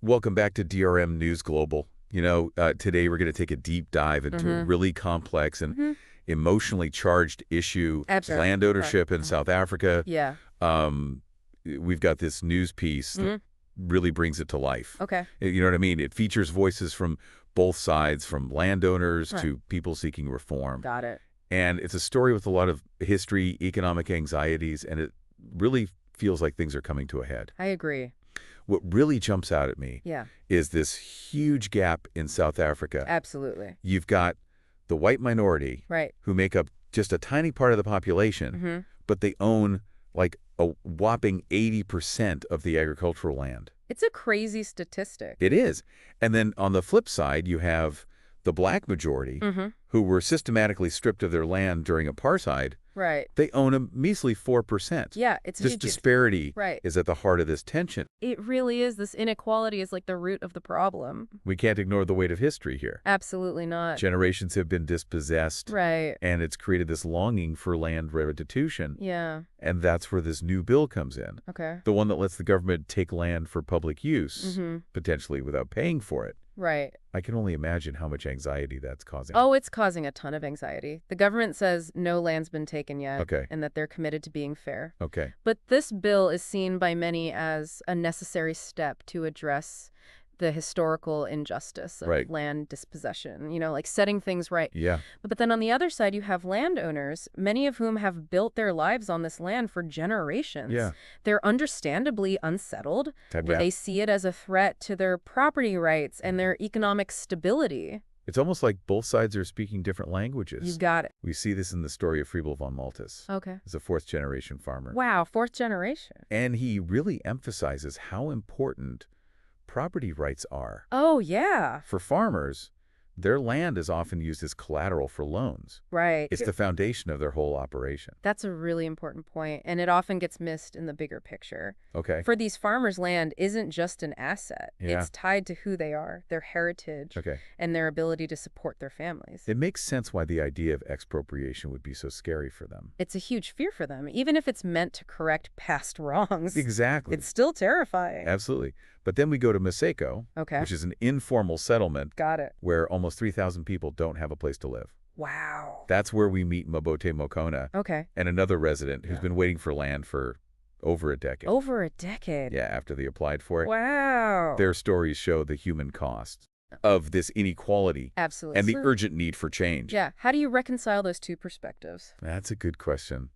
Welcome back to DRM News Global. Today we're going to take a deep dive into a really complex and emotionally charged issue, Absolutely. land ownership in South Africa. Yeah. We've got this news piece that really brings it to life. Okay. You know what I mean? It features voices from both sides, from landowners Right. to people seeking reform. Got it. And it's a story with a lot of history, economic anxieties, and it really feels like things are coming to a head. I agree. What really jumps out at me Yeah. is this huge gap in South Africa. Absolutely. You've got the white minority Right. who make up just a tiny part of the population, but they own like a whopping 80% of the agricultural land. It's a crazy statistic. It is. And then on the flip side, you have the black majority who were systematically stripped of their land during apartheid. Right. They own a measly 4%. Yeah, it's This huge. disparity Right. is at the heart of this tension. It really is. This inequality is like the root of the problem. We can't ignore the weight of history here. Absolutely not. Generations have been dispossessed. Right. And it's created this longing for land restitution. Yeah. And that's where this new bill comes in. Okay. The one that lets the government take land for public use, potentially without paying for it. Right. I can only imagine how much anxiety that's causing. Oh, it's causing a ton of anxiety. The government says no land's been taken yet. Okay. And that they're committed to being fair. Okay. But this bill is seen by many as a necessary step to address the historical injustice of Right. land dispossession, like setting things right. Yeah. But then on the other side, you have landowners, many of whom have built their lives on this land for generations. Yeah. They're understandably unsettled. Yeah. They see it as a threat to their property rights and their economic stability. It's almost like both sides are speaking different languages. You've got it. We see this in the story of Friebel von Maltus. Okay. He's a fourth-generation farmer. Wow, fourth generation. And he really emphasizes how important property rights are. Oh, yeah. For farmers, their land is often used as collateral for loans. Right. It's the foundation of their whole operation. That's a really important point, and it often gets missed in the bigger picture. Okay. For these farmers, land isn't just an asset. Yeah. It's tied to who they are, their heritage, Okay. and their ability to support their families. It makes sense why the idea of expropriation would be so scary for them. It's a huge fear for them, even if it's meant to correct past wrongs. Exactly. It's still terrifying. Absolutely. But then we go to Maseko, Okay. which is an informal settlement Got it. where almost 3,000 people don't have a place to live. Wow. That's where we meet Mabote Mokona Okay. and another resident who's been waiting for land for over a decade. Over a decade. Yeah, after they applied for it. Wow. Their stories show the human cost of this inequality Absolutely. and the urgent need for change. Yeah. How do you reconcile those two perspectives? That's a good question.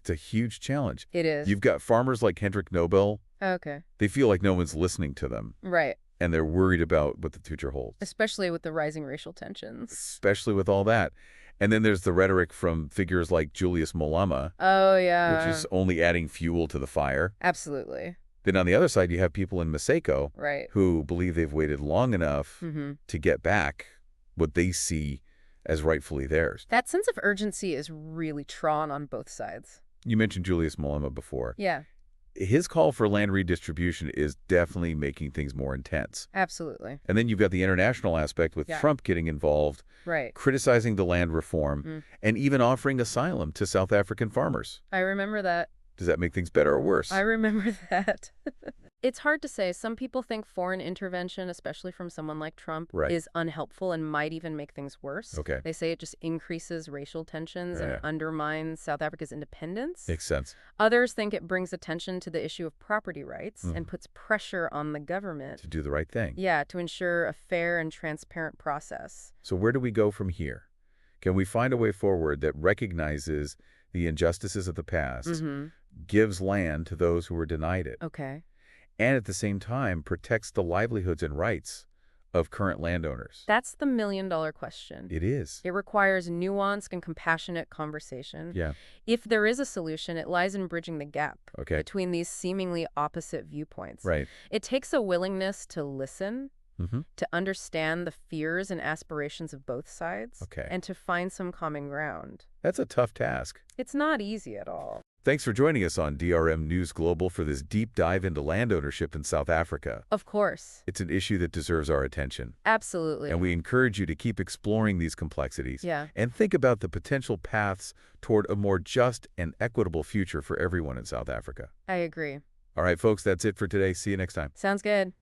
It's a huge challenge. It is. You've got farmers like Hendrik Nobel. Okay. They feel like no one's listening to them, Right. and they're worried about what the future holds, Especially with the rising racial tensions. especially with all that. And then there's the rhetoric from figures like Julius Malema, Oh, yeah. which is only adding fuel to the fire. Absolutely. Then on the other side, you have people in Maseko Right. who believe they've waited long enough to get back what they see as rightfully theirs. That sense of urgency is really drawn on both sides. You mentioned Julius Malema before. Yeah, His call for land redistribution is definitely making things more intense. absolutely. And then you've got the international aspect with Yeah. Trump getting involved, Right. criticizing the land reform, and even offering asylum to South African farmers. I remember that. Does that make things better or worse? I remember that. It's hard to say. Some people think foreign intervention, especially from someone like Trump, Right. is unhelpful and might even make things worse. Okay. They say it just increases racial tensions Yeah. and undermines South Africa's independence. Makes sense. Others think it brings attention to the issue of property rights Mm. and puts pressure on the government. To do the right thing. Yeah, to ensure a fair and transparent process. So where do we go from here? Can we find a way forward that recognizes the injustices of the past, gives land to those who were denied it, Okay. and at the same time protects the livelihoods and rights of current landowners? That's the million-dollar question. It is. It requires nuanced and compassionate conversation. Yeah. If there is a solution, it lies in bridging the gap Okay. between these seemingly opposite viewpoints. Right. It takes a willingness to listen, Mm-hmm. to understand the fears and aspirations of both sides, Okay. and to find some common ground. That's a tough task. It's not easy at all. Thanks for joining us on DRM News Global for this deep dive into land ownership in South Africa. Of course. It's an issue that deserves our attention, Absolutely. and we encourage you to keep exploring these complexities Yeah. and think about the potential paths toward a more just and equitable future for everyone in South Africa. I agree. All right, folks, that's it for today. See you next time. Sounds good.